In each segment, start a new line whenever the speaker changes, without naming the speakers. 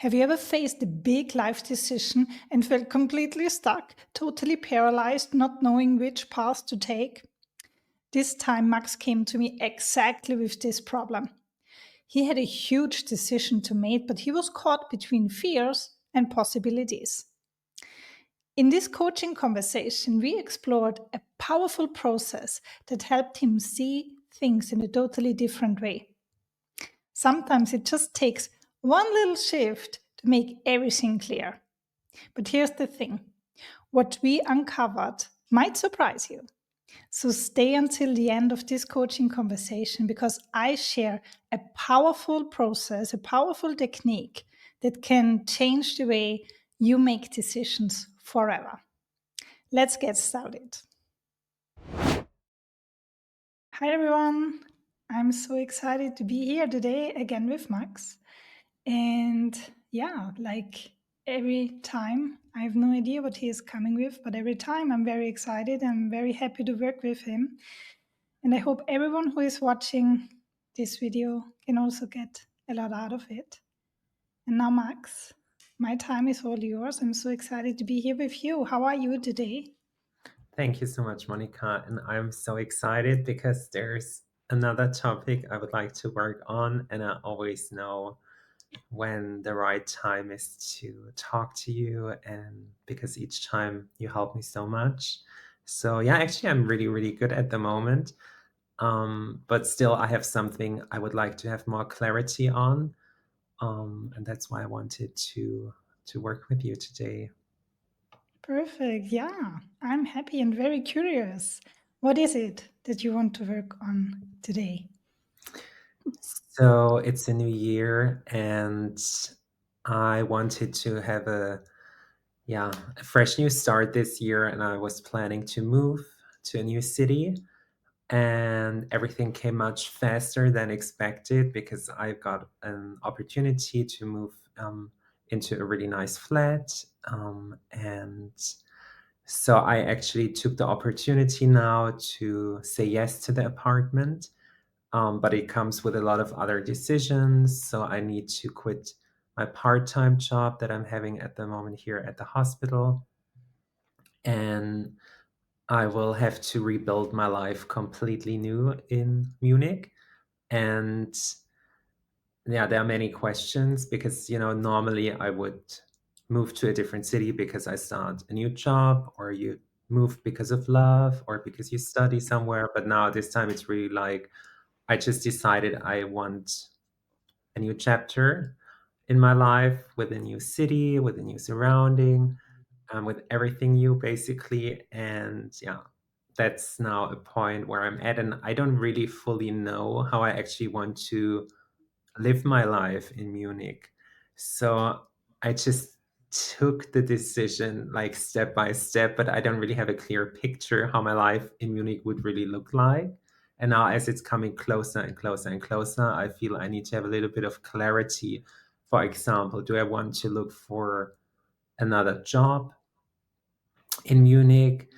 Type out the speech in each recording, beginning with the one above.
Have you ever faced a big life decision and felt completely stuck, totally paralyzed, not knowing which path to take? This time, Max came to me exactly with this problem. He had a huge decision to make, but he was caught between fears and possibilities. In this coaching conversation, we explored a powerful process that helped him see things in a totally different way. Sometimes it just takes one little shift to make everything clear. But here's the thing, what we uncovered might surprise you. So stay until the end of this coaching conversation because I share a powerful process, a powerful technique that can change the way you make decisions forever. Let's get started. Hi, everyone. I'm so excited to be here today again with Max. And yeah, like every time, I have no idea what he is coming with, but every time I'm very excited. I'm very happy to work with him. And I hope everyone who is watching this video can also get a lot out of it. And now, Max, my time is all yours. I'm so excited to be here with you. How are you today?
Thank you so much, Monica. And I'm so excited because there's another topic I would like to work on. And I always know when the right time is to talk to you. And because each time you help me so much. So, yeah, actually, I'm really, really good at the moment. But still, I have something I would like to have more clarity on. And that's why I wanted to work with you today.
Perfect. Yeah, I'm happy and very curious. What is it that you want to work on today?
So it's a new year, and I wanted to have a fresh new start this year, and I was planning to move to a new city, and everything came much faster than expected because I got an opportunity to move into a really nice flat, and so I actually took the opportunity now to say yes to the apartment, but it comes with a lot of other decisions. So I need to quit my part time job that I'm having at the moment here at the hospital. And I will have to rebuild my life completely new in Munich. And yeah, there are many questions because, normally I would move to a different city because I start a new job, or you move because of love, or because you study somewhere. But now this time it's really like I just decided I want a new chapter in my life with a new city, with a new surrounding, with everything new, basically. And yeah, that's now a point where I'm at, and I don't really fully know how I actually want to live my life in Munich. So I just took the decision like step by step, but I don't really have a clear picture how my life in Munich would really look like. And now, as it's coming closer and closer and closer, I feel I need to have a little bit of clarity. For example, do I want to look for another job in Munich?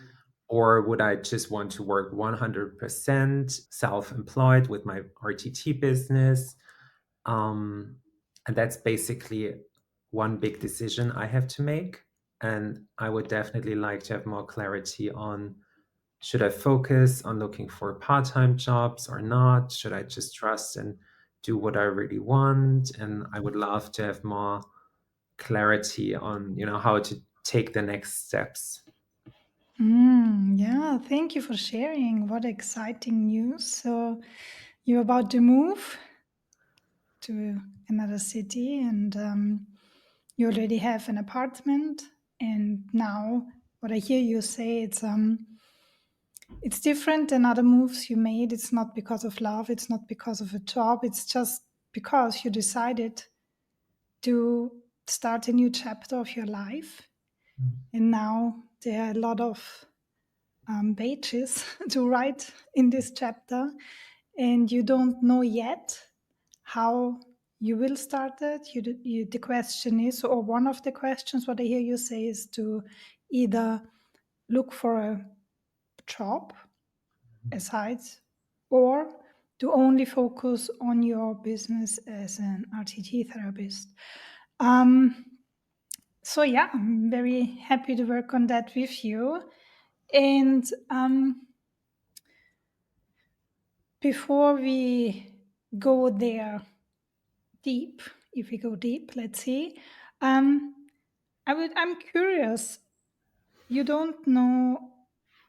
Or would I just want to work 100% self employed with my RTT business? Um, and that's basically one big decision I have to make. And I would definitely like to have more clarity on, should I focus on looking for part time jobs or not? Should I just trust and do what I really want? And I would love to have more clarity on, how to take the next steps.
Yeah, thank you for sharing. What exciting news. So, you're about to move to another city and you already have an apartment. And now, what I hear you say, it's different than other moves you made. It's not because of love, it's not because of a job, it's just because you decided to start a new chapter of your life. And now there are a lot of pages to write in this chapter, and you don't know yet how you will start it. The question is, or one of the questions, what I hear you say is to either look for a job aside or to only focus on your business as an RTT therapist. Um, so yeah, I'm very happy to work on that with you. And before we go there deep, if we go deep, let's see. Um, I'm curious. You don't know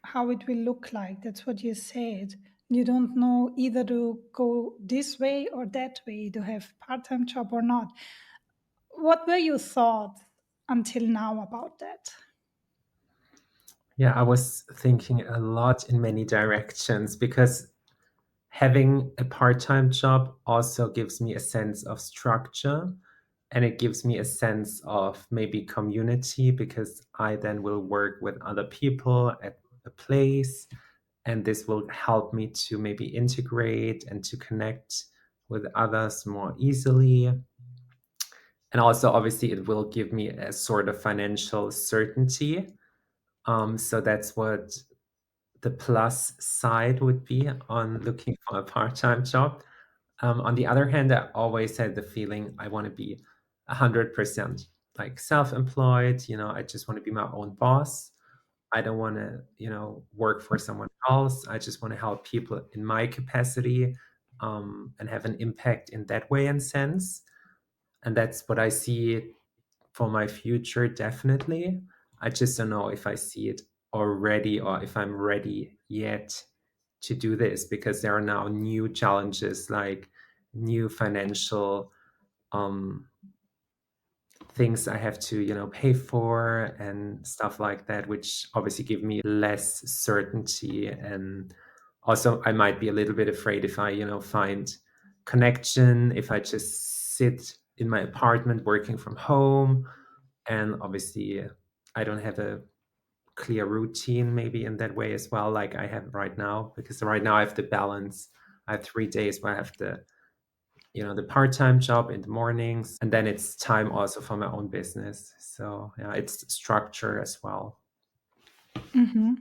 how it will look like. That's what you said. You don't know either to go this way or that way, to have part-time job or not. What were your thoughts until now about that?
Yeah, I was thinking a lot in many directions because having a part-time job also gives me a sense of structure, and it gives me a sense of maybe community because I then will work with other people at a place, and this will help me to maybe integrate and to connect with others more easily. And also, obviously, it will give me a sort of financial certainty. So that's what the plus side would be on looking for a part-time job. On the other hand, I always had the feeling I want to be 100% like self-employed. I just want to be my own boss. I don't want to, work for someone else. I just want to help people in my capacity, and have an impact in that way and sense. And that's what I see for my future, definitely. I just don't know if I see it already or if I'm ready yet to do this because there are now new challenges like new financial um, things I have to, pay for and stuff like that, which obviously give me less certainty. And also, I might be a little bit afraid if I, find connection, if I just sit in my apartment working from home. And obviously, I don't have a clear routine maybe in that way as well, like I have right now, because right now I have the balance. I have 3 days where I have the part-time job in the mornings, and then it's time also for my own business. So yeah, it's structure as well.
Hmm.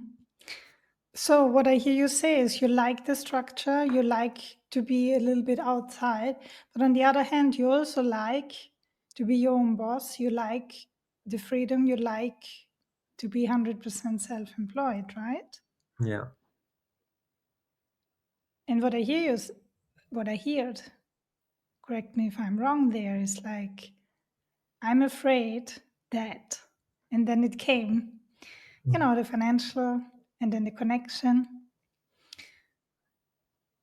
So, what I hear you say is you like the structure, you like to be a little bit outside, but on the other hand, you also like to be your own boss, you like the freedom, you like to be 100% self employed, right?
Yeah.
And what I heard, correct me if I'm wrong, there is like, I'm afraid that, and then it came,
Mm.
the financial and then the connection.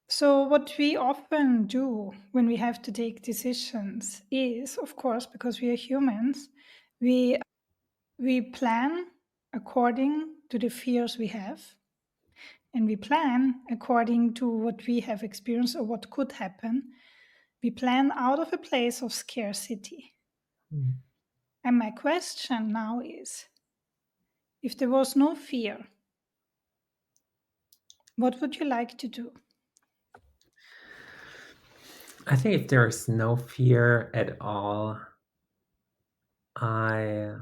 So, what we often do when we have to take decisions is, of course, because we are humans, we we plan according to the fears we have, and we plan according to what we have experienced or what could happen. We plan out of a place of scarcity.
Mm.
And my question now is, if there was no fear, what would you like to do?
I think if there's no fear at all, I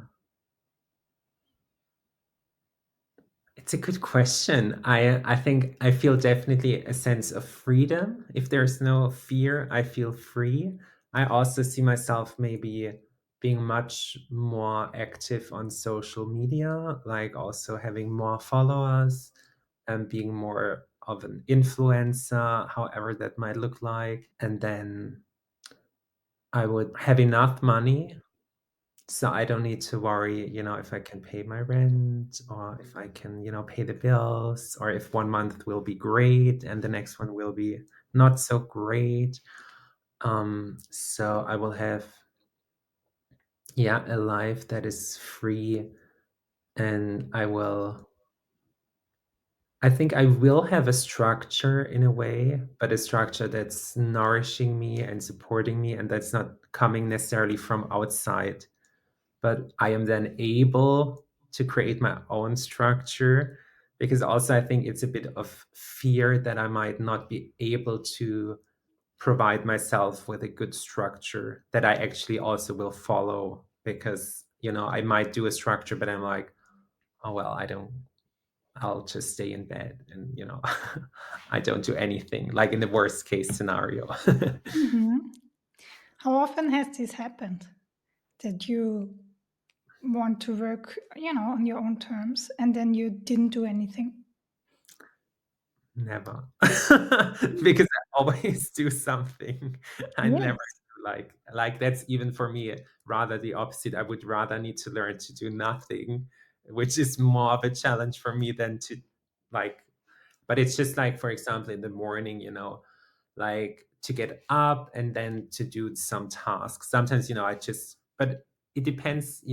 it's a good question. I think I feel definitely a sense of freedom. If there's no fear, I feel free. I also see myself maybe being much more active on social media, like also having more followers and being more of an influencer, however that might look like. And then I would have enough money so I don't need to worry, if I can pay my rent or if I can, pay the bills or if one month will be great and the next one will be not so great. So I will have, yeah, a life that is free, and I think I will have a structure in a way, but a structure that's nourishing me and supporting me, and that's not coming necessarily from outside, but I am then able to create my own structure, because also I think it's a bit of fear that I might not be able to provide myself with a good structure that I actually also will follow, because I might do a structure but I'm like, oh well, I'll just stay in bed and I don't do anything, like in the worst case scenario.
Hmm. How often has this happened? that you want to work, on your own terms, and then you didn't do anything?
Never. Because I always do something. I never
Yes.
do that's even for me rather the opposite. I would rather need to learn to do nothing, which is more of a challenge for me than to like but it's just like, for example, in the morning, like to get up and then to do some tasks. Sometimes, but it depends,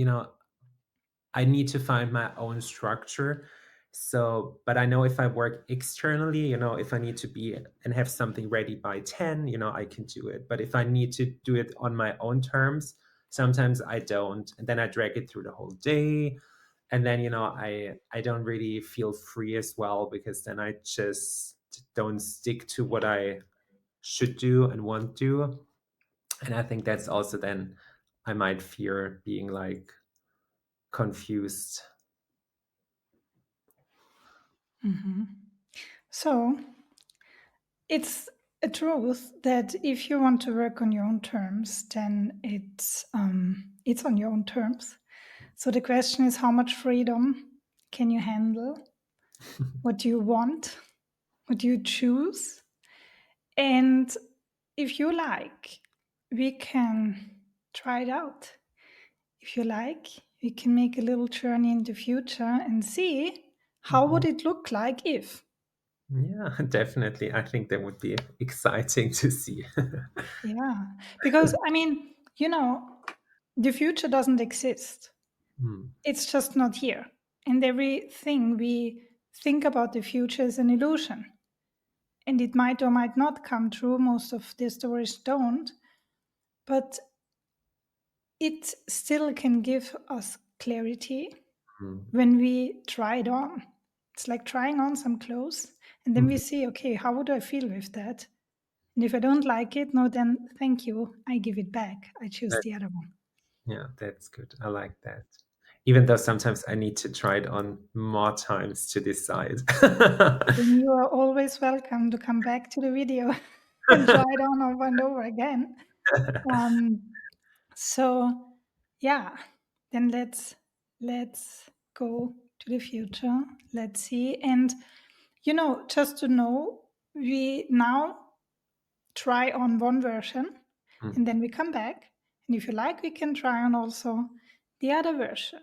I need to find my own structure. So, but I know if I work externally, if I need to be and have something ready by 10, I can do it. But if I need to do it on my own terms, sometimes I don't. And then I drag it through the whole day. And then, I don't really feel free as well because then I just don't stick to what I should do and want to. And I think that's also then I might fear being like confused.
So it's a truth that if you want to work on your own terms, then it's on your own terms. So the question is, how much freedom can you handle? What do you want? What do you choose? And if you like, we can try it out. If you like, we can make a little journey in the future and see how
Mhm.
would it look like if.
Yeah, definitely. I think that would be exciting to see.
Yeah, because the future doesn't exist.
Mm,
It's just not here. And everything we think about the future is an illusion. And it might or might not come true. Most of the stories don't. But it still can give us clarity
mm,
when we try it on. It's like trying on some clothes and then we
mhm.
see, okay, how would I feel with that? And if I don't like it, no, then thank you. I give it back. I choose
That,
the other one.
yeah, that's good. I like that. Even though sometimes I need to try it on more times to decide.
Then you are always welcome to come back to the video and try it on over and over again. Um, so yeah, then let's go to the future. Let's see. And just to know, we now try on one version and
Mm,
then we come back. And if you like, we can try on also the other version.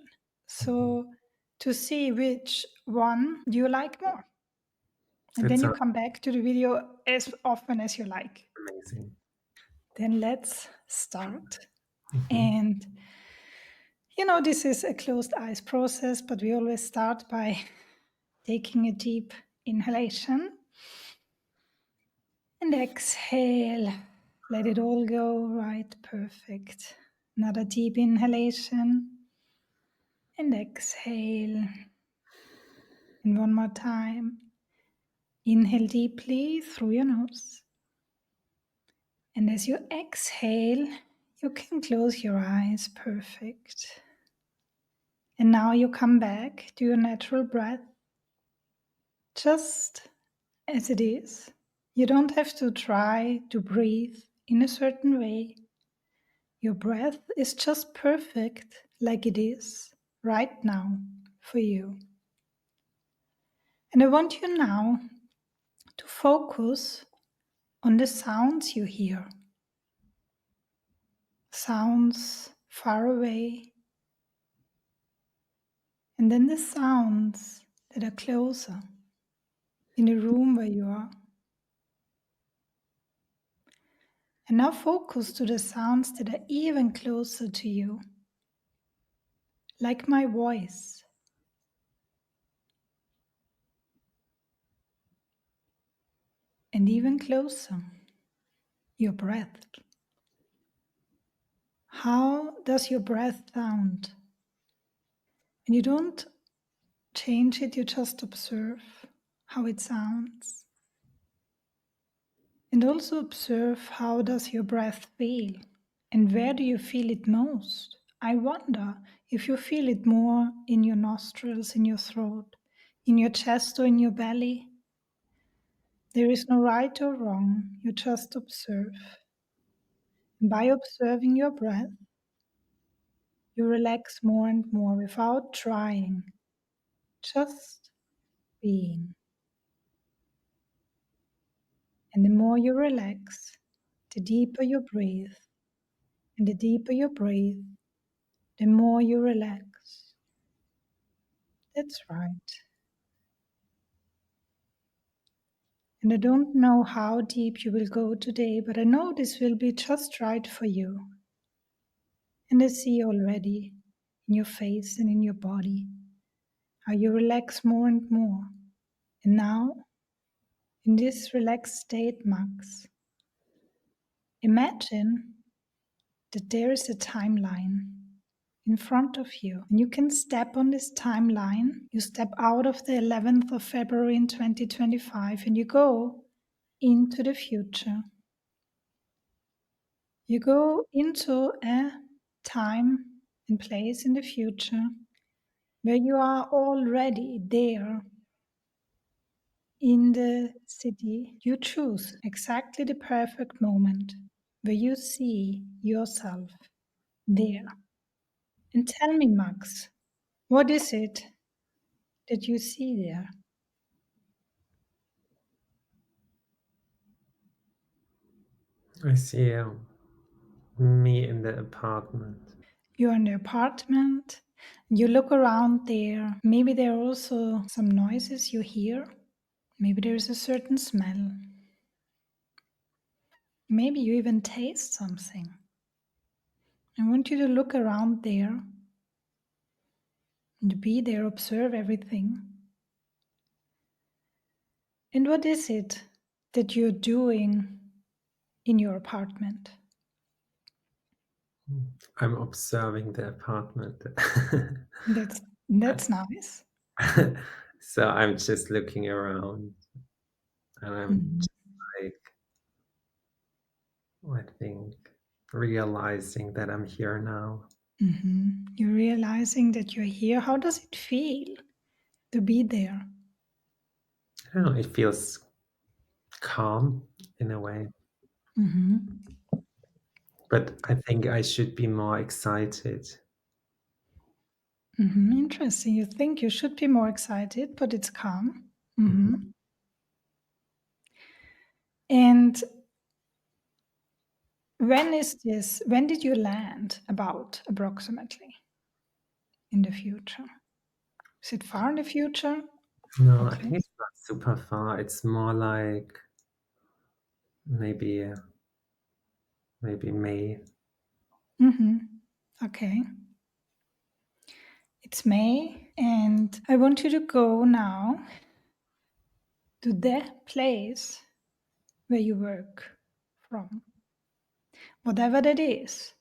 mhm.
So to see which one do you like more. And
That
then you
sounds
come back to the video as often as you like.
amazing.
Then let's start.
Mhm.
And this is a closed eyes process, but we always start by taking a deep inhalation and exhale. Let it all go. Right, perfect. Another deep inhalation and exhale. And one more time. Inhale deeply through your nose. And as you exhale, you can close your eyes. Perfect. And now you come back to your natural breath, just as it is. You don't have to try to breathe in a certain way. Your breath is just perfect like it is right now for you. And I want you now to focus on the sounds you hear. Sounds far away, and then the sounds that are closer in the room where you are. And now focus to the sounds that are even closer to you, like my voice, and even closer, your breath. How does your breath sound? And you don't change it, you just observe how it sounds. And also observe how does your breath feel and where do you feel it most? I wonder if you feel it more in your nostrils, in your throat, in your chest or in your belly. There is no right or wrong, you just observe. And by observing your breath, You relax more and more without trying, just being. And the more you relax, the deeper you breathe. And the deeper you breathe, the more you relax. That's right. And I don't know how deep you will go today, but I know this will be just right for you. And I see already in your face and in your body how you relax more and more. And now, in this relaxed state, Max, imagine that there is a timeline in front of you. And you can step on this timeline. You step out of the 11th of February in 2025 and you go into the future. You go into a time and place in the future where you are already there in the city. You choose exactly the perfect moment where you see yourself there. And tell me, Max, what is it that you see there?
I see me in the apartment.
You're in the apartment, you look around there. Maybe there are also some noises you hear. Maybe there's a certain smell. Maybe you even taste something. I want you to look around there and be there, observe everything. And what is it that you're doing in your apartment?
I'm observing the apartment.
That's that's nice.
So I'm just looking around and I'm
Mhm.
just like, I think, realizing that I'm here now.
You're realizing that you're here. How does it feel to be there?
I don't know, it feels calm in a way,
hmm
but I think I should be more excited.
Interesting. You think you should be more excited, but it's calm.
Mhm.
And when is this? When did you land about approximately in the future? Is it far in the future or
No, I think
close?
it's not super far. It's more like maybe maybe May.
hmm Okay. It's May, and I want you to go now to the place where you work from, whatever that is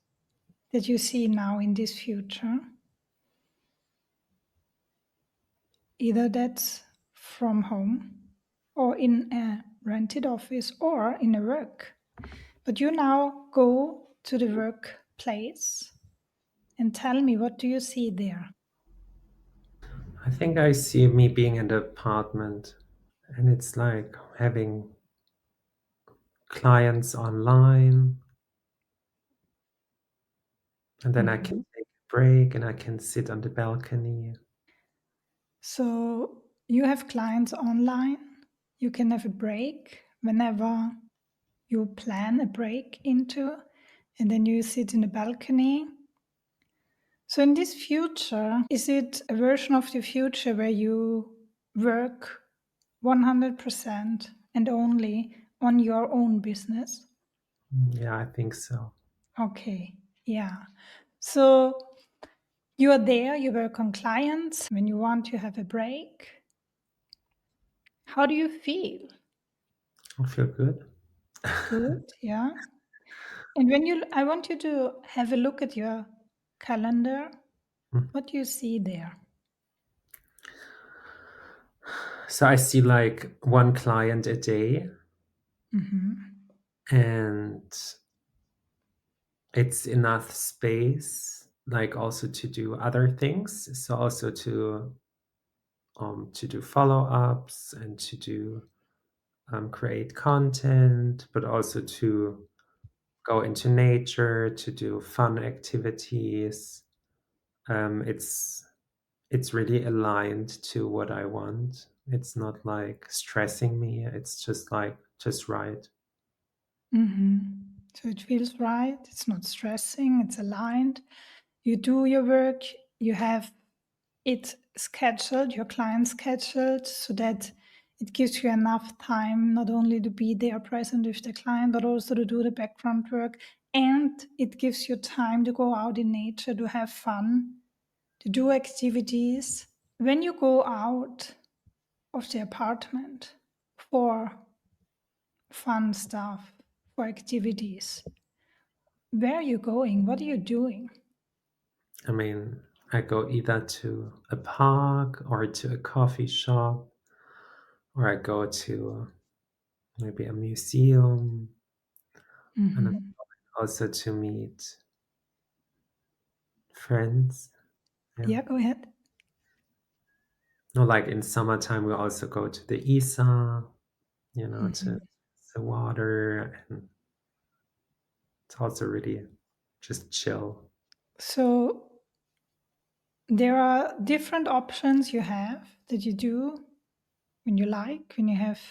that you see now in this future. Either that's from home or in a rented office or in a work. But you now go to the workplace and tell me, what do you see there?
I think I see me being in the apartment, and it's like having clients online, and then I can
Mhm.
take a break and I can sit on the balcony.
So you have clients online. You can have a break whenever you plan a break into, and then you sit in the balcony. So in this future, is it a version of the future where you work 100% and only on your own business?
Yeah, I think so.
Okay, yeah. So you are there, you work on clients. When you want to have a break, how do you feel?
I feel good.
Good, yeah. And I want you to have a look at your calendar.
Mm.
What do you see there?
So I see like one client a day,
hmm
and it's enough space, like also to do other things. So also to do follow-ups and to do create content, but also to go into nature, to do fun activities. It's really aligned to what I want. It's not like stressing me. It's just like just right.
Hmm. So it feels right. It's not stressing. It's aligned. You do your work. You have it scheduled, your client scheduled, so that it gives you enough time not only to be there present with the client, but also to do the background work. And it gives you time to go out in nature, to have fun, to do activities. When you go out of the apartment for fun stuff, for activities, where are you going? What are you doing?
I mean, I go either to a park or to a coffee shop, or I go to maybe a museum, and
Hmm.
also to meet friends. Yeah.
Yeah, go ahead.
No, like in summertime, we also go to the Isar, to
Mhm.
the water, and it's also really just chill.
So there are different options you have that you do when you like, when you have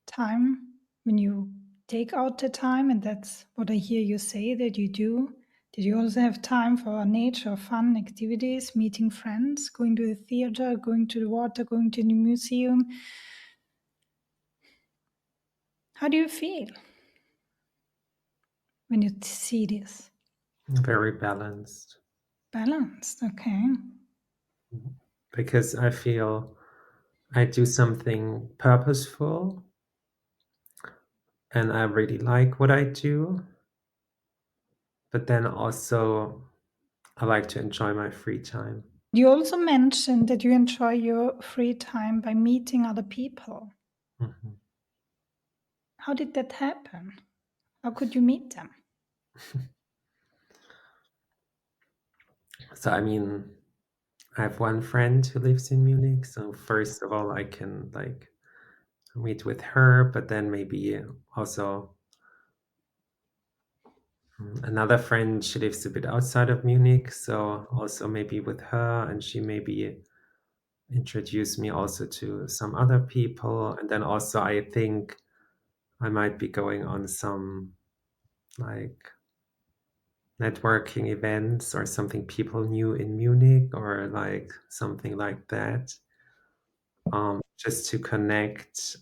time, when you take out the time, and that's what I hear you say that you do. Did you also have time for nature, fun activities, meeting friends, going to the theater, going to the water, going to the museum? How do you feel when you see this?
Very balanced.
Balanced, okay.
Because I feel I do something purposeful and I really like what I do, but then also I like to enjoy my free time.
You also mentioned that you enjoy your free time by meeting other people.
Mhm.
How did that happen? How could you meet them?
So, I mean, I have one friend who lives in Munich. So, first of all, I can like meet with her, but then maybe also another friend, she lives a bit outside of Munich. So, also maybe with her, and she maybe introduce me also to some other people. And then also, I think I might be going on some like networking events or something people knew in Munich or like something like that. Just to connect,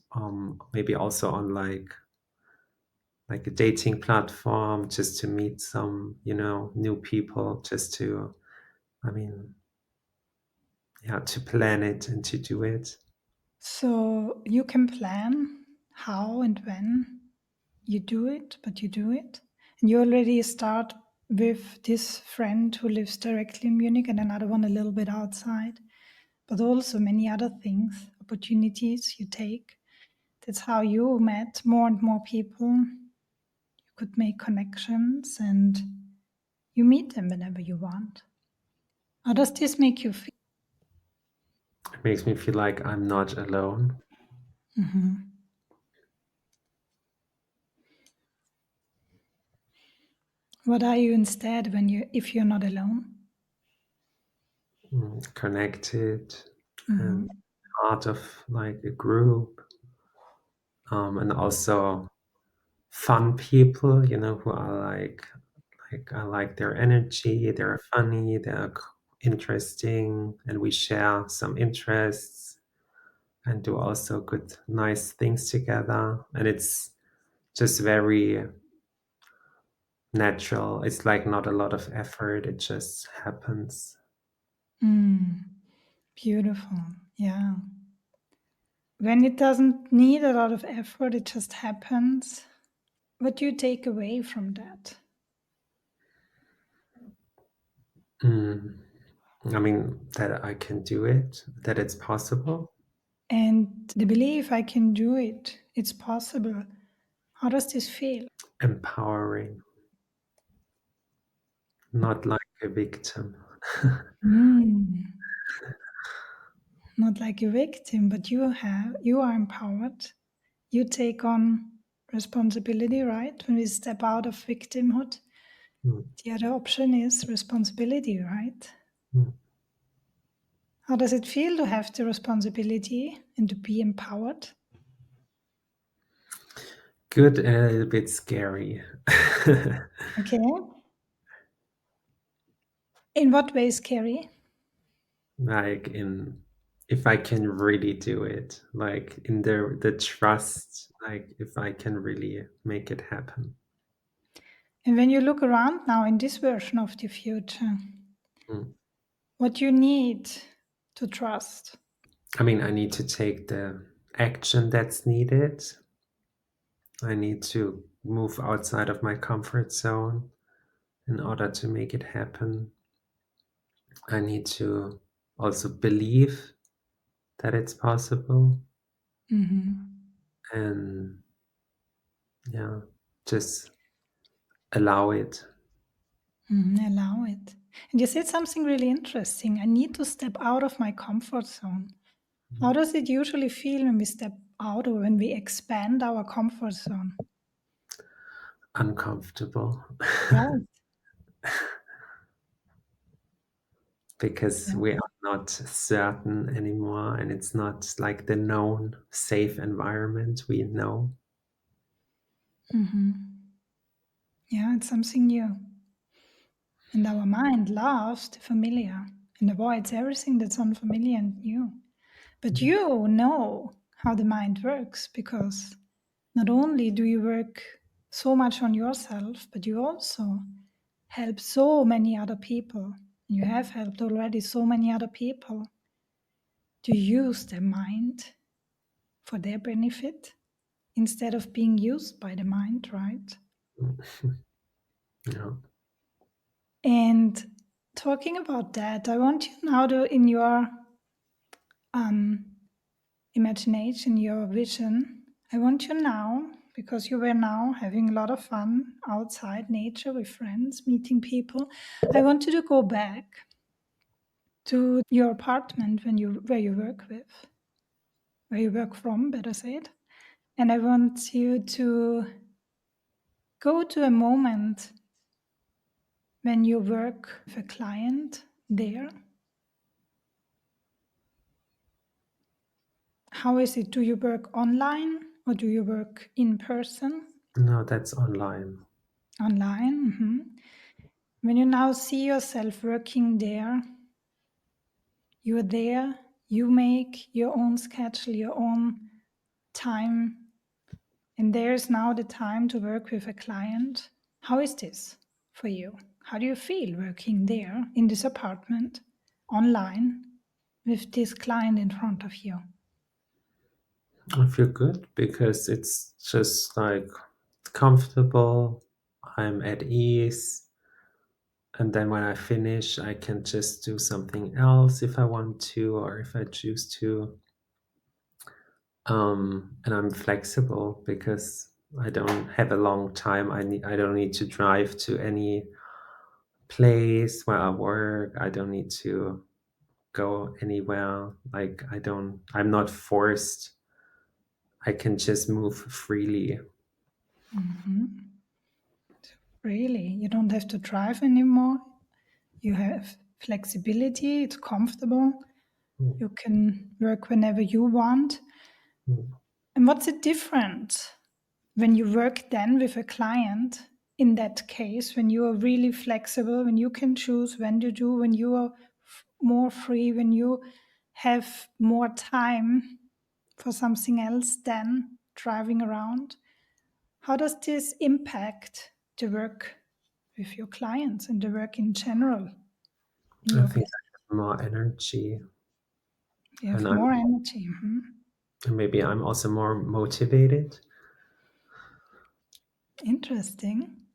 maybe also on like a dating platform, just to meet some, new people, just to, I mean, yeah, to plan it and to do it.
So you can plan how and when you do it, but you do it. And you already start with this friend who lives directly in Munich and another one a little bit outside, but also many other things, opportunities you take. That's how you met more and more people. You could make connections and you meet them whenever you want. How does this make you feel?
It makes me feel like I'm not alone.
Mhm. What are you instead when you if you're not alone?
Connected and
Mhm.
part of like a group, and also fun people, who are like I like their energy, they're funny, they're interesting, and we share some interests and do also good, nice things together. And it's just very natural. It's like not a lot of effort, it just happens.
Mm, beautiful. Yeah. When it doesn't need a lot of effort, it just happens. What do you take away from that?
Mm. I mean, that I can do it, that it's possible.
And the belief I can do it, it's possible. How does this feel?
Empowering, not like a victim.
Mm, not like a victim, but you are empowered. You take on responsibility, right? When we step out of victimhood,
Mm.
the other option is responsibility, right?
Mm.
How does it feel to have the responsibility and to be empowered?
Good and a little bit scary.
Okay. In what way scary?
Like in if I can really do it, like in the trust, like if I can really make it happen.
And when you look around now in this version of the future,
Mm.
what do you need to trust?
I mean, I need to take the action that's needed. I need to move outside of my comfort zone in order to make it happen. I need to also believe that it's possible
Hmm.
and yeah, just allow it.
Allow it. And you said something really interesting. I need to step out of my comfort zone. How does it usually feel when we step out or when we expand our comfort zone?
Uncomfortable
Right.
because
Yeah.
we are not certain anymore and it's not like the known safe environment we know.
Hmm. Yeah, it's something new. And our mind loves the familiar and avoids everything that's unfamiliar and new. But you know how the mind works because not only do you work so much on yourself, but you also help so many other people. You have helped already so many other people to use their mind for their benefit instead of being used by the mind, right?
Yeah.
And talking about that, I want you now to, in your um, imagination, your vision, I want you now, because you were now having a lot of fun outside nature with friends, meeting people, I want you to go back to your apartment where you work with, where you work from, better said. And I want you to go to a moment when you work with a client there. How is it? Do you work online or do you work in person?
No, that's online.
Online. When you now see yourself working there, you're there, you make your own schedule, your own time, and there's now the time to work with a client. How is this for you? How do you feel working there in this apartment online with this client in front of you?
I feel good because it's just like comfortable. I'm at ease. And then when I finish, I can just do something else if I want to or if I choose to. And I'm flexible because I don't have a long time. I don't need to drive to any place where I work. I don't need to go anywhere. Like I'm not forced. I can just move freely.
Mhm. Really, you don't have to drive anymore. You have flexibility, it's comfortable.
Mm,
You can work whenever you want.
mm.
And what's the difference when you work then with a client in that case, when you are really flexible, when you can choose when to do, when you are more free, when you have more time for something else than driving around? How does this impact the work with your clients and the work in general in
I
your
think
business?
I have more energy,
You
and
have
I'm
more energy.
maybe I'm also more motivated.
Interesting.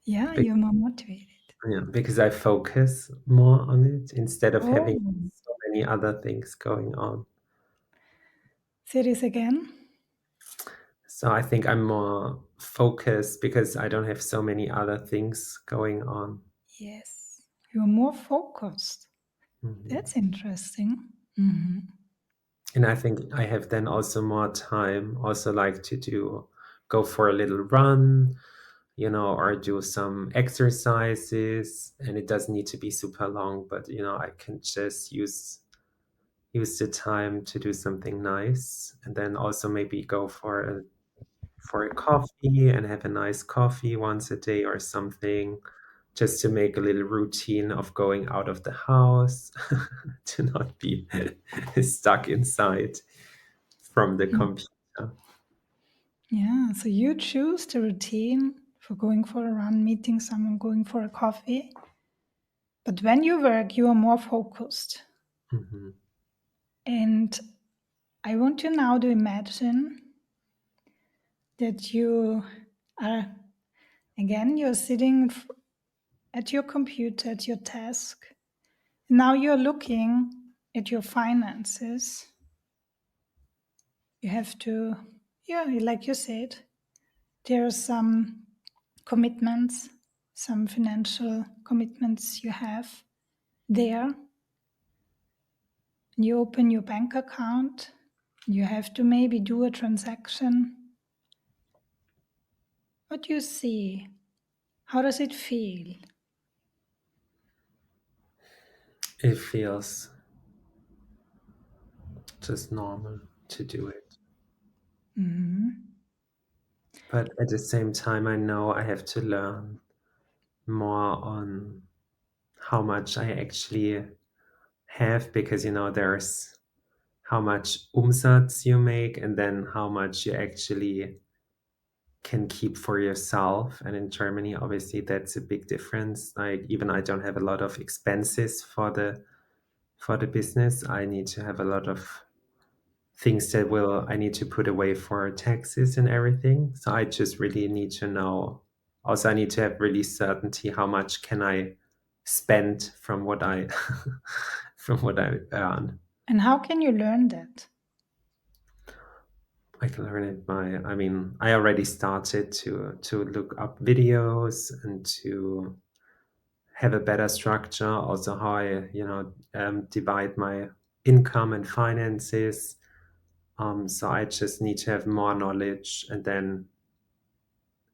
Yeah,
Be-
you're more motivated.
yeah, because I focus more on it instead of having
Oh,
so many other things going on.
say this again.
So I think I'm more focused because I don't have so many other things going on.
Yes, you're more focused.
Mhm.
That's interesting. Hmm.
And I think I have then also more time, also like to go for a little run, or do some exercises, and it doesn't need to be super long, but I can just use the time to do something nice, and then also maybe go for a coffee and have a nice coffee once a day or something, just to make a little routine of going out of the house to not be stuck inside from the
Mm.
computer.
Yeah, so you choose the routine for going for a run, meeting someone, going for a coffee. But when you work, you are more focused.
Mhm.
And I want you now to imagine that you are, again, you're sitting at your computer, at your desk. Now you're looking at your finances. You have to, yeah, like you said, there are some commitments, some financial commitments you have there. You open your bank account, you have to maybe do a transaction. What do you see? How does it feel?
It feels just normal to do it.
Hmm.
But at the same time, I know I have to learn more on how much I actually have, because there's how much Umsatz you make and then how much you actually can keep for yourself. And in Germany, obviously, that's a big difference. Like, even I don't have a lot of expenses for the business. I need to have a lot of things that will I need to put away for taxes and everything. So I just really need to know. Also, I need to have really certainty how much can I spend from what I from what I earn.
And how can you learn that?
I can learn it by. I mean, I already started to look up videos and to have a better structure. Also, how I divide my income and finances. So I just need to have more knowledge and then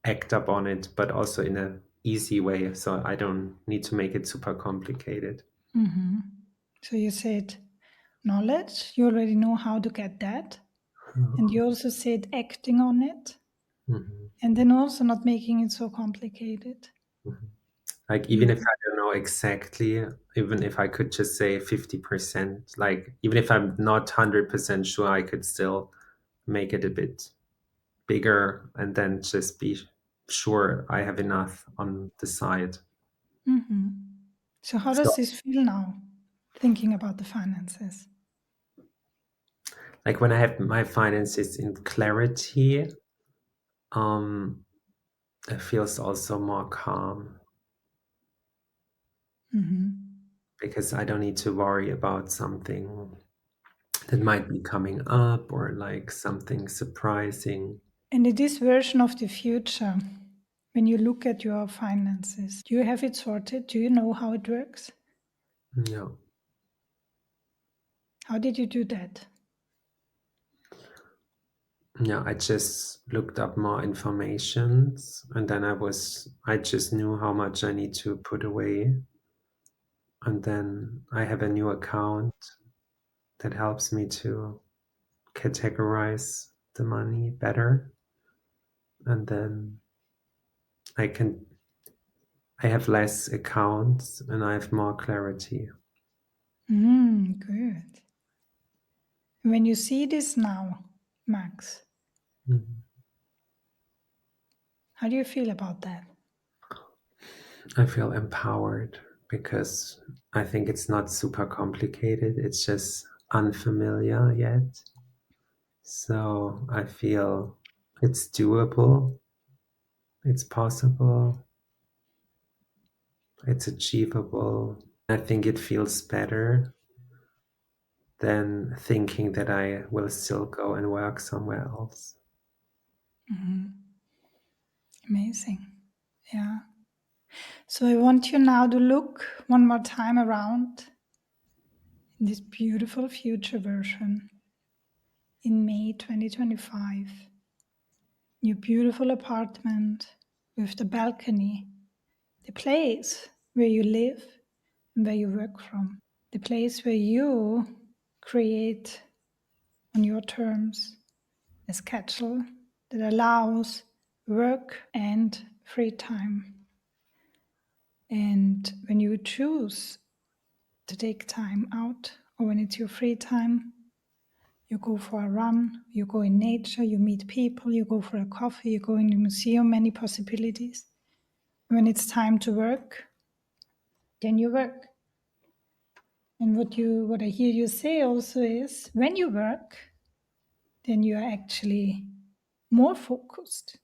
act upon it, but also in a easy way. So I don't need to make it super complicated.
Hmm. So you said knowledge, you already know how to get that. And you also said acting on it.
Mhm,
And then also not making it so complicated.
mhm. Like, even if
Yeah.
I don't know exactly, even if I could just say 50%, like even if I'm not 100% sure, I could still make it a bit bigger and then just be sure I have enough on the side.
Hmm. So how
So,
does this feel now, thinking about the finances?
like, when I have my finances in clarity, um, it feels also more calm
Hmm.
because I don't need to worry about something that might be coming up or like something surprising.
And in this version of the future, when you look at your finances, do you have it sorted? Do you know how it works?
Yeah.
How did you do that?
Yeah, I just looked up more informations and then I just knew how much I need to put away. And then I have a new account that helps me to categorize the money better. And then I can I have less accounts and I have more clarity.
Good. When you see this now, Max,
Mhm.
how do you feel about that?
I feel empowered because I think it's not super complicated. It's just unfamiliar yet. So I feel it's doable, it's possible, it's achievable. I think it feels better than thinking that I will still go and work somewhere else.
Amazing. Yeah. So I want you now to look one more time around in this beautiful future version in May 2025. Your beautiful apartment, with the balcony, the place where you live and where you work from, the place where you create on your terms a schedule that allows work and free time. And when you choose to take time out, or when it's your free time, you go for a run, you go in nature, you meet people, you go for a coffee, you go in the museum, many possibilities. When it's time to work, then you work. And what I hear you say also is when you work, then you are actually more focused.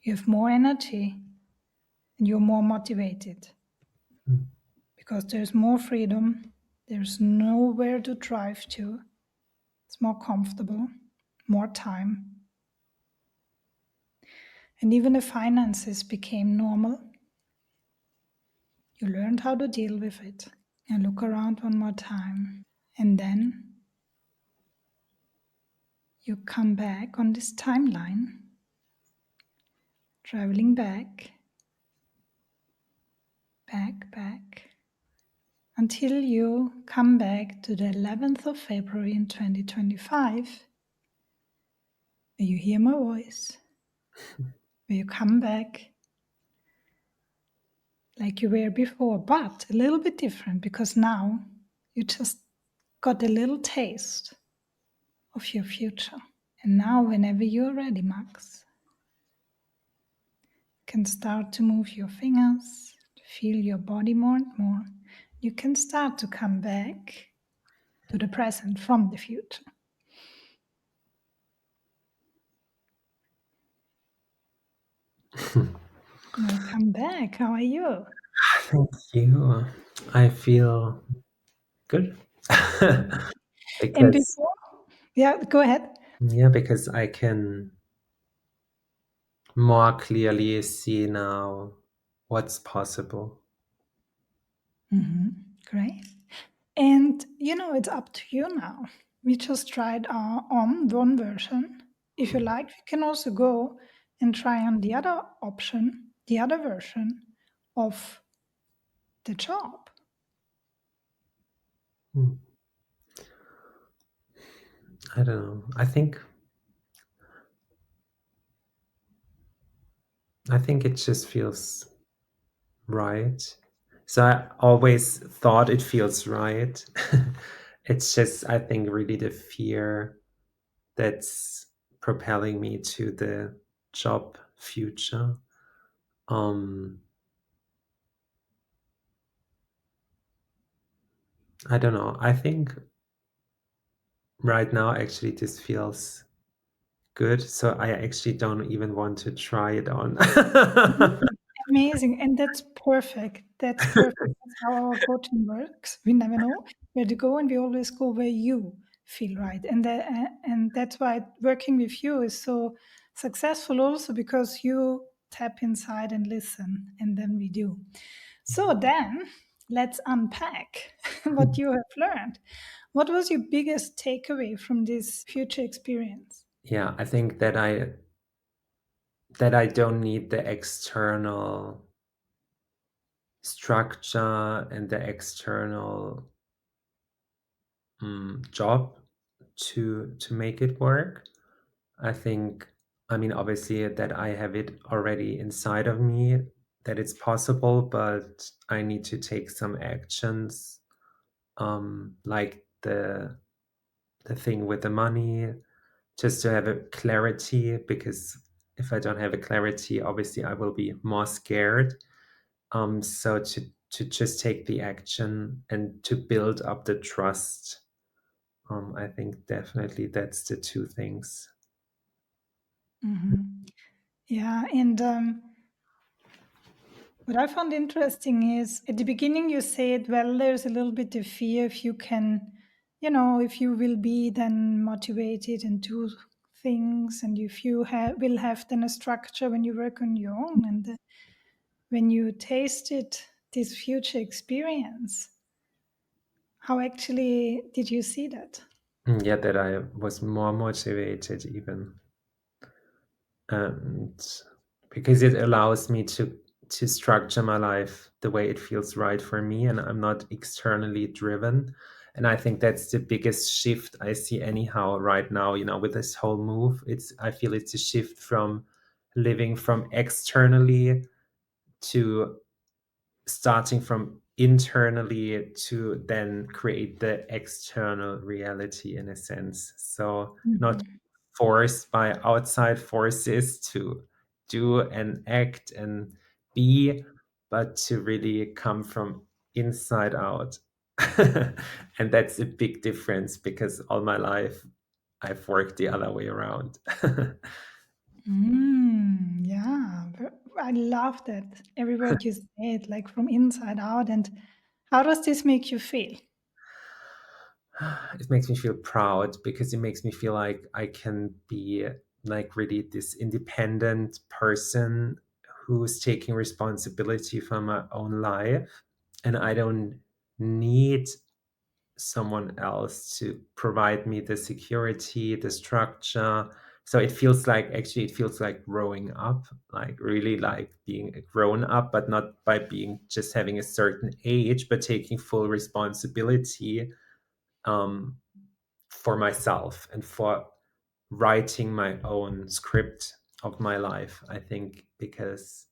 You have more energy and you're more motivated
Mm.
because there's more freedom, there's nowhere to drive to, it's more comfortable, more time. And even the finances became normal. You learned how to deal with it. And look around one more time. And then you come back on this timeline, traveling back, until you come back to the 11th of February in 2025, where you hear my voice, where you come back like you were before, but a little bit different because now you just got a little taste of your future. And now, whenever you're ready, Max, you can start to move your fingers, to feel your body more and more. You can start to come back to the present from the future. Welcome back. How are you?
Thank you. I feel good.
And
Because
before, yeah, go ahead.
yeah, because I can more clearly see now what's possible.
Great. And it's up to you now. We just tried on one version. If you like, we can also go and try on the other option, the other version of the job.
Hmm. I don't know. I think it just feels right. So I always thought it feels right. It's just, I think, really the fear that's propelling me to the job future. Um, I don't know. I think right now, actually, this feels good. So I actually don't even want to try it on.
Amazing. And that's perfect. That's perfect. That's how our coaching works. We never know where to go, and we always go where you feel right. And that's why working with you is so successful also because you tap inside and listen, and then we do. So then let's unpack what you have learned. What was your biggest takeaway from this future experience?
Yeah, I think that I don't need the external structure and the external job to make it work. I think, I mean, obviously that I have it already inside of me that it's possible, but I need to take some actions, like the thing with the money, just to have a clarity. Because if I don't have a clarity, obviously I will be more scared. So to just take the action and to build up the trust. I think definitely that's the two things.
Yeah, and what I found interesting is at the beginning you said, well, there's a little bit of fear if you can, if you will be then motivated and do things, and if you will have then a structure when you work on your own. And when you tasted this future experience, how actually did you see that?
Yeah, that I was more motivated even. And because it allows me to structure my life the way it feels right for me, and I'm not externally driven. And I think that's the biggest shift I see anyhow right now, with this whole move. I feel it's a shift from living from externally to starting from internally to then create the external reality in a sense. So not
Mhm.
forced by outside forces to do and act and be, but to really come from inside out. And that's a big difference because all my life I've worked the other way around.
Yeah, I love that. Every word you said, like from inside out. And how does this make you feel?
It makes me feel proud because it makes me feel like I can be like really this independent person who's taking responsibility for my own life, and I don't need someone else to provide me the security, the structure. So it feels like growing up, like really like being a grown up, but not by being just having a certain age, but taking full responsibility, um, for myself and for writing my own script of my life. I think because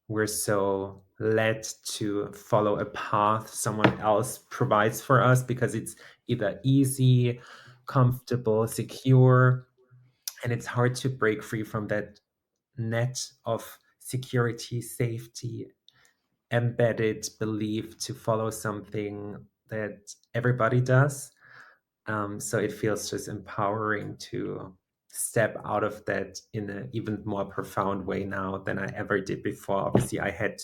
we're so led to follow a path someone else provides for us because it's either easy, comfortable, secure, and it's hard to break free from that net of security, safety, embedded belief to follow something that everybody does. So it feels just empowering to step out of that in an even more profound way now than I ever did before. Obviously, I had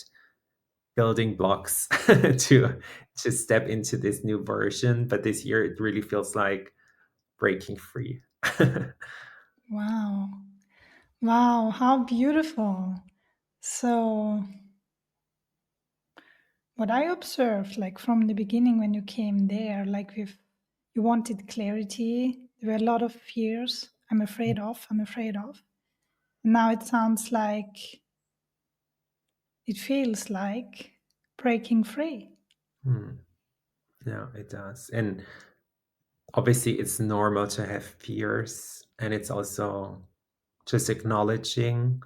building blocks to step into this new version, but this year it really feels like breaking free.
Wow. Wow, how beautiful. So, what I observed, like from the beginning when you came there, like with you wanted clarity, there were a lot of fears. I'm afraid of. Now it sounds like it feels like breaking free.
Hmm. Yeah, it does. And obviously, it's normal to have fears, and it's also just acknowledging,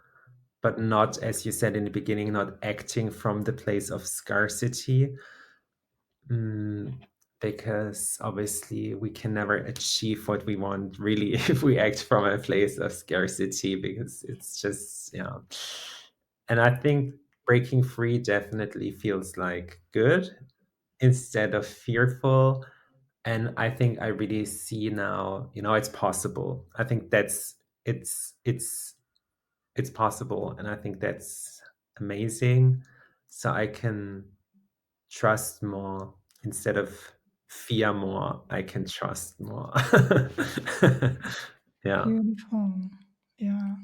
but not, as you said in the beginning, not acting from the place of scarcity. Mm, because obviously we can never achieve what we want really if we act from a place of scarcity, because it's just, And I think breaking free definitely feels like good instead of fearful. And I think I really see now, it's possible. I think it's possible, and I think that's amazing. So I can trust more instead of fear more. I can trust more. Yeah.
Beautiful. Yeah.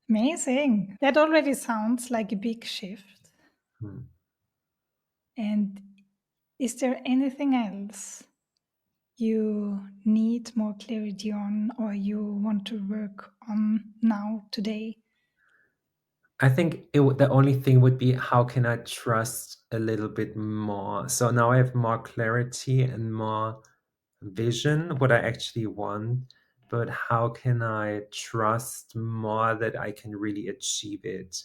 Amazing. That already sounds like a big shift.
Mm.
And is there anything else you need more clarity on or you want to work on now, today?
I think the only thing would be, how can I trust a little bit more? So now I have more clarity and more vision, what I actually want, but how can I trust more that I can really achieve it?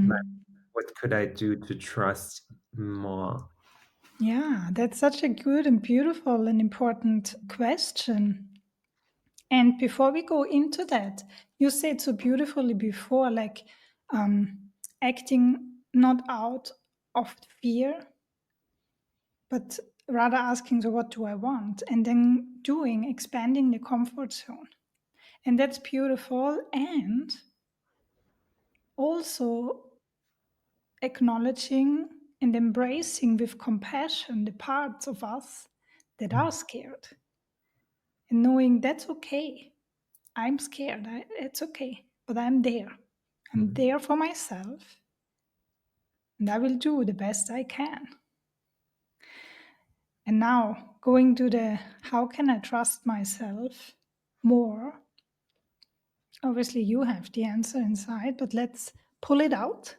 Like,
Hmm.
what could I do to trust more?
Yeah, that's such a good and beautiful and important question. And before we go into that, you said so beautifully before, like acting not out of fear, but rather asking, so what do I want? And then doing, expanding the comfort zone. And that's beautiful. And also acknowledging and embracing with compassion the parts of us that
Mm,
are scared and knowing that's okay. I'm scared. It's okay, but I'm there. I'm
mm,
there for myself and I will do the best I can. And now going to the how can I trust myself more? Obviously, you have the answer inside, but let's pull it out.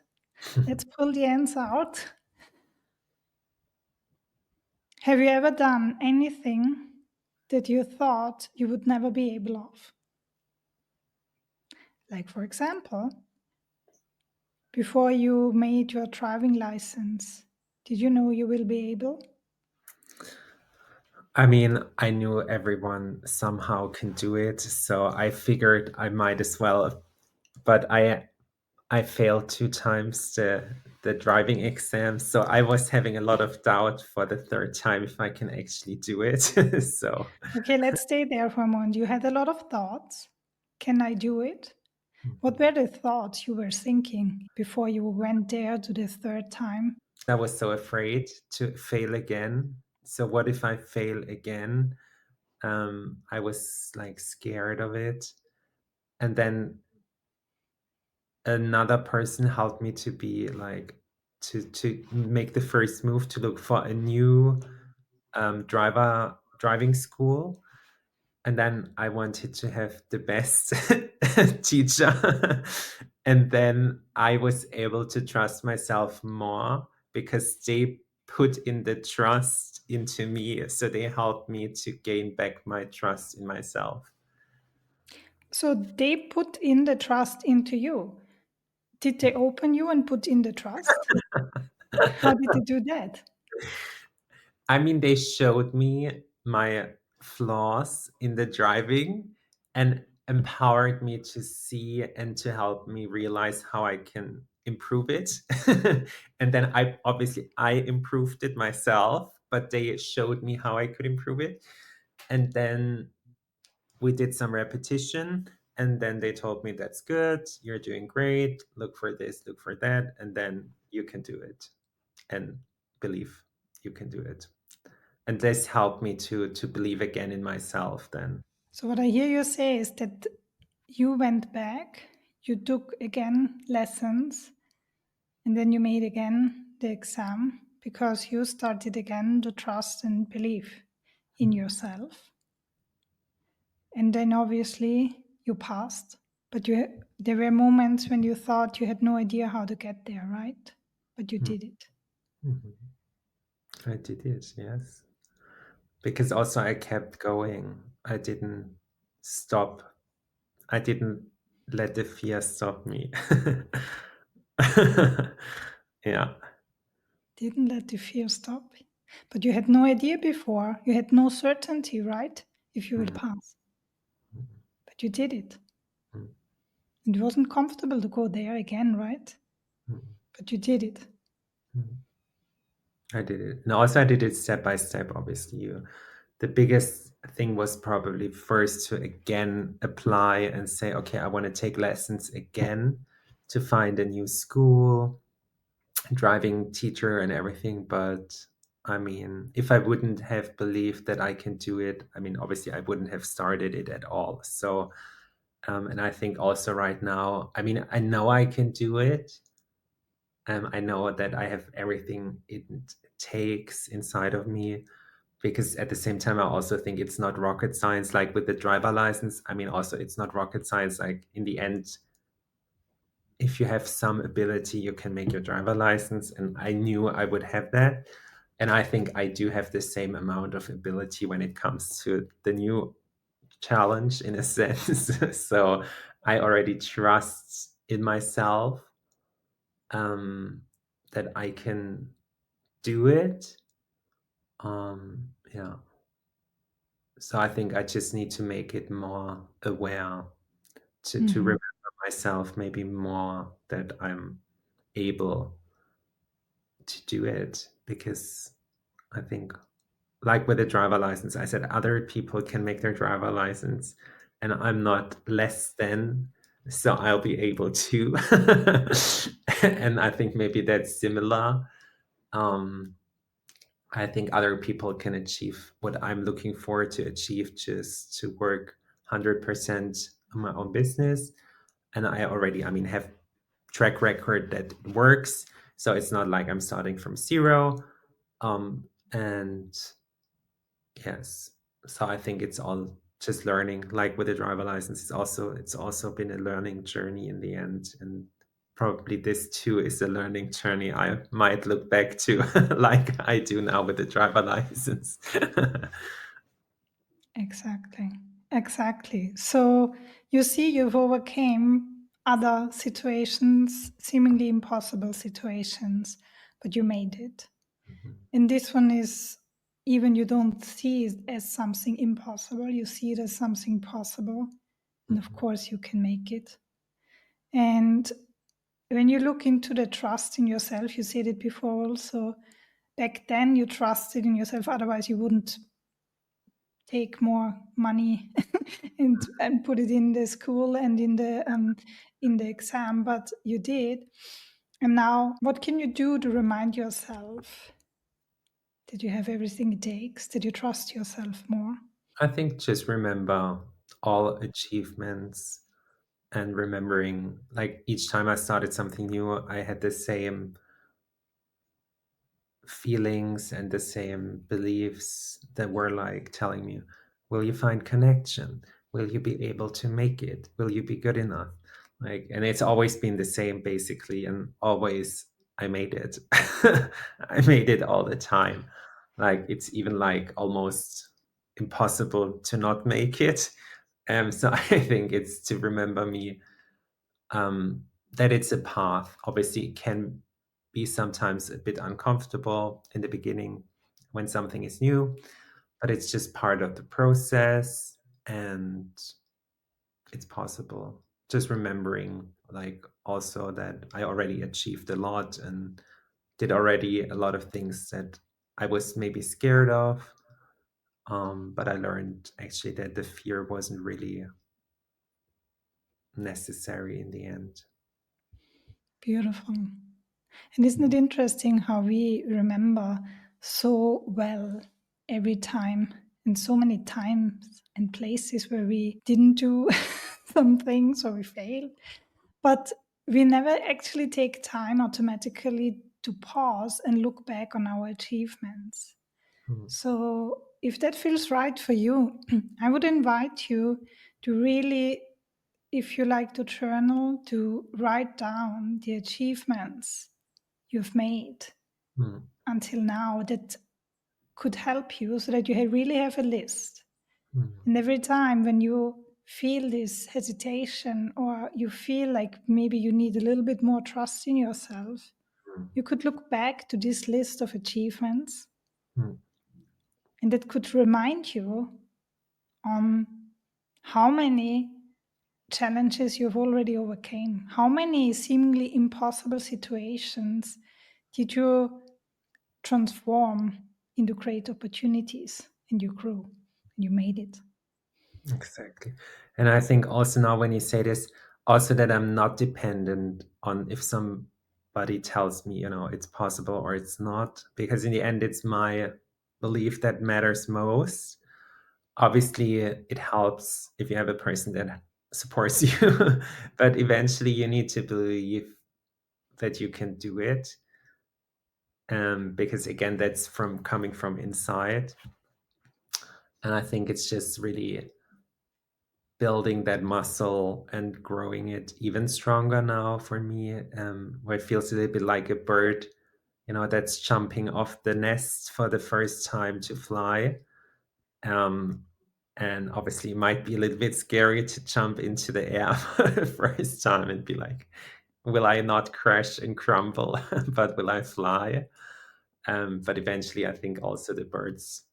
Let's pull the answer out. Have you ever done anything that you thought you would never be able of? Like, for example, before you made your driving license, did you know you will be able?
I mean, I knew everyone somehow can do it, so I figured I might as well. But I failed two times the driving exam, so I was having a lot of doubt for the third time if I can actually do it. So,
Okay, let's stay there for a moment. You had a lot of thoughts. Can I do it? What were the thoughts you were thinking before you went there to the third time?
I was so afraid to fail again. So what if I fail again? I was like scared of it. And then another person helped me to be like to make the first move to look for a new driving school. And then I wanted to have the best teacher. And then I was able to trust myself more because they put in the trust into me. So they helped me to gain back my trust in myself.
So they put in the trust into you. Did they open you and put in the trust? How did they do that?
I mean, they showed me my flaws in the driving and empowered me to see and to help me realize how I can improve it. And then I improved it myself, but they showed me how I could improve it. And then we did some repetition, and then they told me that's good, you're doing great, look for this, look for that, and then you can do it and believe you can do it. And this helped me to believe again in myself then.
So, what I hear you say is that you went back, you took again lessons, and then you made again the exam because you started again to trust and believe in yourself. And then obviously you passed, but there were moments when you thought you had no idea how to get there, right? But you did it.
Mhm. I did it, yes. Because also I kept going. I didn't stop. I didn't let the fear stop me. Yeah.
Didn't let the fear stop. But you had no idea before. You had no certainty, right? If you will
Mhm.
pass. But you did it.
Mhm.
It wasn't comfortable to go there again, right?
Mhm.
But you did it.
Mhm. I did it. And also I did it step by step, obviously. The biggest thing was probably first to again apply and say, okay, I want to take lessons again to find a new school, driving teacher and everything. But I mean, if I wouldn't have believed that I can do it, I mean, obviously I wouldn't have started it at all. So, and I think also right now, I mean, I know I can do it. I know that I have everything it takes inside of me, because at the same time I also think it's not rocket science, like with the driver license. I mean, also it's not rocket science. Like in the end, if you have some ability, you can make your driver license, and I knew I would have that. And I think I do have the same amount of ability when it comes to the new challenge, in a sense. So I already trust in myself, that I can do it. Yeah. So I think I just need to make it more aware, to
Mhm.
remember myself maybe more that I'm able to do it, because I think, like with the driver license, I said other people can make their driver license and I'm not less than, so I'll be able to. And I think maybe that's similar. Um, I think other people can achieve what I'm looking forward to achieve, just to work 100% on my own business. And I already, I mean, have track record that works. So it's not like I'm starting from zero. And yes, so I think it's all just learning, like with the driver license, it's also been a learning journey in the end, and probably this too is a learning journey I might look back to like I do now with the driver license.
Exactly. Exactly. So you see, you've overcame other situations, seemingly impossible situations, but you made it.
Mhm,
And this one is, even you don't see it as something impossible, you see it as something possible. And of
mhm,
course, you can make it. And when you look into the trust in yourself, you said it before also, back then you trusted in yourself, otherwise, you wouldn't take more money and put it in the school and in the exam, but you did. And now, what can you do to remind yourself that you have everything it takes? That you trust yourself more?
I think just remember all achievements, and remembering, like, each time I started something new, I had the same feelings and the same beliefs that were like telling me, will you find connection? Will you be able to make it? Will you be good enough? Like, and it's always been the same basically, and always I made it. I made it all the time. Like, it's even like almost impossible to not make it. So I think it's to remember me, that it's a path. Obviously, it can be sometimes a bit uncomfortable in the beginning when something is new, but it's just part of the process, and it's possible. Just remembering, like, also that I already achieved a lot and did already a lot of things that I was maybe scared of. But I learned actually that the fear wasn't really necessary in the end.
Beautiful. And isn't it interesting how we remember so well every time, and so many times and places where we didn't do some things or we failed, but we never actually take time automatically to pause and look back on our achievements.
Mm,
So, if that feels right for you, I would invite you to really, if you like to journal, to write down the achievements you've made
mm,
until now that could help you, so that you really have a list.
mm,
And every time when you feel this hesitation, or you feel like maybe you need a little bit more trust in yourself,
mm,
you could look back to this list of achievements,
mm,
and that could remind you on how many challenges you've already overcame, how many seemingly impossible situations did you transform into great opportunities, and you grew and you made it.
exactly. And I think also now when you say this, also that I'm not dependent on if somebody tells me, it's possible or it's not, because in the end, it's my belief that matters most. Obviously, it helps if you have a person that supports you, but eventually you need to believe that you can do it. Because again, that's from coming from inside. And I think it's just really building that muscle and growing it even stronger now for me, where it feels a little bit like a bird, that's jumping off the nest for the first time to fly. Um, and obviously, it might be a little bit scary to jump into the air for the first time and be like, will I not crash and crumble, but will I fly? But eventually, I think also the birds,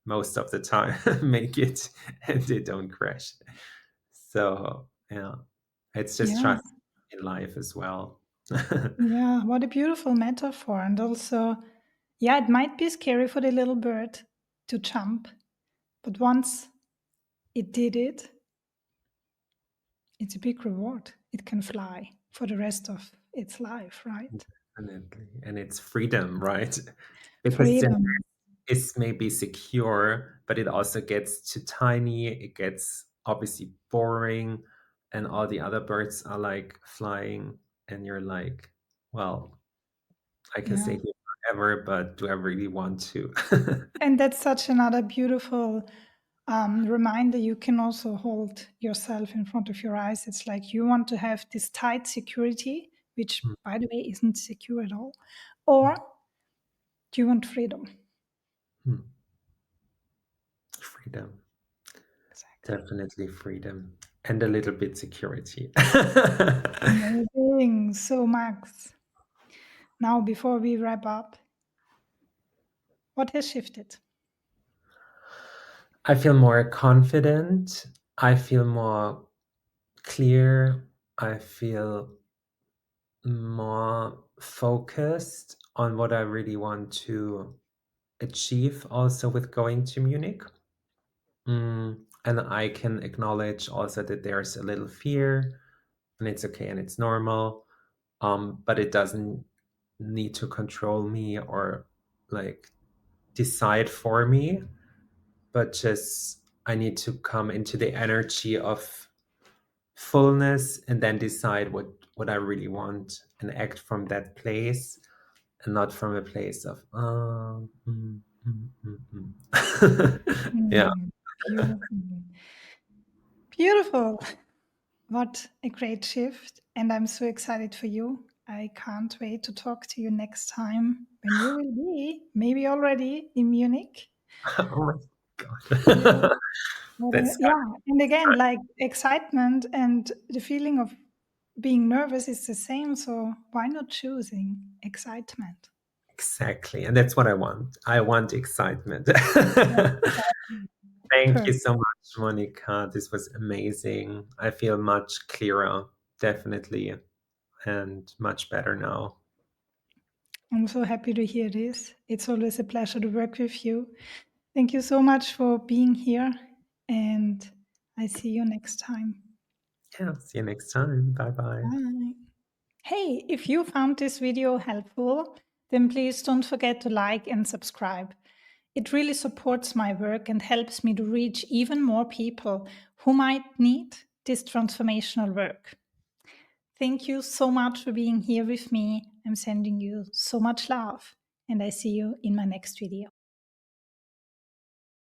most of the time, make it and they don't crash. So, yeah, it's just
Yeah,
trust in life as well.
yeah, what a beautiful metaphor. And also, yeah, it might be scary for the little bird to jump, but once it did it, it's a big reward. It can fly for the rest of its life, right?
Definitely. And it's freedom, right? Because the
Freedom.
nest is maybe secure, but it also gets too tiny. It gets obviously boring, and all the other birds are like flying, and you're like, well, I can stay
Yeah.
here forever, but do I really want to?
And that's such another beautiful reminder, you can also hold yourself in front of your eyes. It's like you want to have this tight security, which,
Mm,
by the way, isn't secure at all, or
mm,
do you want freedom?
mm. Freedom.
Exactly.
Definitely freedom. And a little bit security.
Amazing. So, Max, now before we wrap up, what has shifted?
I feel more confident. I feel more clear. I feel more focused on what I really want to achieve also with going to Munich. And I can acknowledge also that there's a little fear and it's okay and it's normal. But it doesn't need to control me or like decide for me, but just I need to come into the energy of fullness and then decide what I really want and act from that place and not from a place of yeah.
Mm, beautiful. Beautiful. What a great shift. And I'm so excited for you. I can't wait to talk to you next time when you will be maybe already in Munich.
Oh my
Yeah.
god. That's
Yeah. And again, like excitement and the feeling of being nervous is the same. So why not choosing excitement?
exactly, and that's what I want. I want excitement.
Yeah.
Thank you
Perfect.
so much, Monica. This was amazing. I feel much clearer, definitely, and much better now.
I'm so happy to hear this. It's always a pleasure to work with you. Thank you so much for being here, and I see you next time.
Yeah, see you next time. Bye bye.
Bye. Hey, if you found this video helpful, then please don't forget to like and subscribe. It really supports my work and helps me to reach even more people who might need this transformational work. Thank you so much for being here with me. I'm sending you so much love, and I see you in my next video.